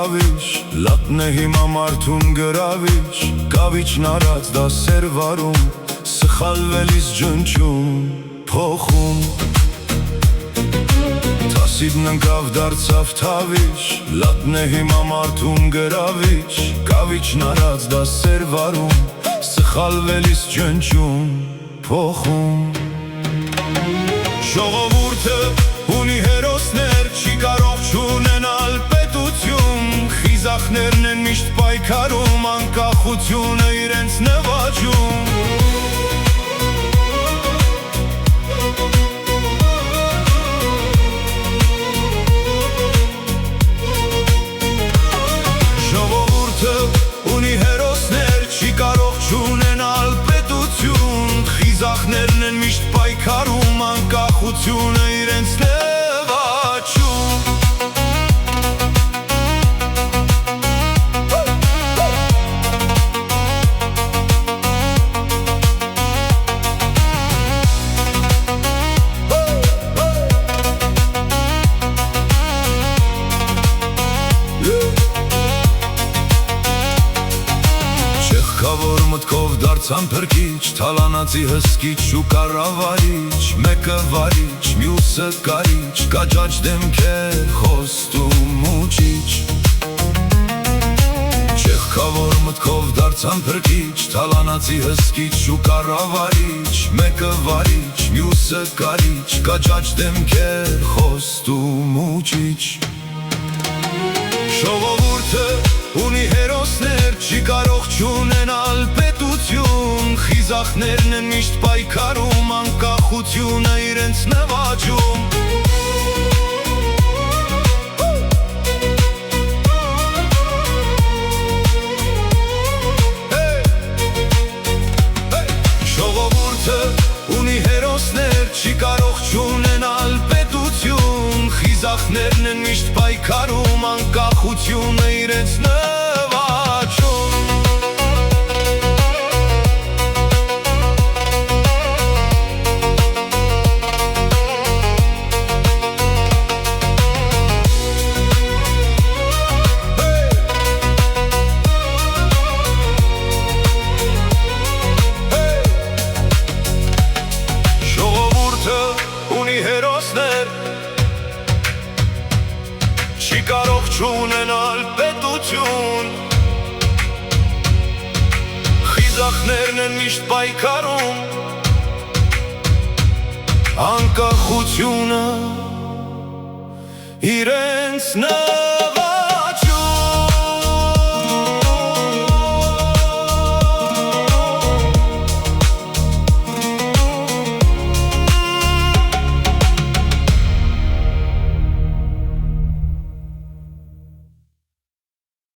կավիչ, լատն է հիմա մարդուն գրավիչ, կավիչն արած դասեր վարում, սխալվելիս ջնջում, փոխում Տասիդն ընկավ դարձավ թավիչ, լատն է հիմա մարդուն գրավիչ, կավիչն արած դասեր վարում, սխալվելիս ջնջում, փոխում Ժողովուրդը ունի հերոսներ, չի կարող չունենալ պետություն Խիզախներն են միշտ պայքարում, անկախությունը իրենց նվաճում Ժողովուրդը ունի հերոսներ, չի կարող չունենալ պետություն Խիզախներն են միշտ պայքարում, անկախությունը իրենց նվաճում Չեղքավոր մտքով դարձան փրկիչ, թալանացի հսկիչ ու կառավարիչ Մեկը վարիչ, մյուսը կարիչ, կաջաճ դեմքեր, խոստում ու ճիչ Չեղքավոր մտքով դարձան փրկիչ, թալանացի հսկիչ ու կառավարիչ Մեկը վարիչ, մյուսը կարիչ, կաջաճ դեմքեր, խոստում ու ճիչ Ժողովուրդը ունի հերոսներ, չի կարող չունենալ պետություն Խիզախներն են միշտ պայքարում, անկախությունը իրենց նվաճում Ժողովուրդը ունի հերոսներ, չի կարող չունենալ պետություն Խիզախներն են միշտ պայքարում, անկախությունը իրենց նվաճում Ժողովուրդը ունի հերոսներ Չի կարող չունենալ պետություն Խիզախներն են միշտ պայքարում Անկախությունը իրենց նվաճում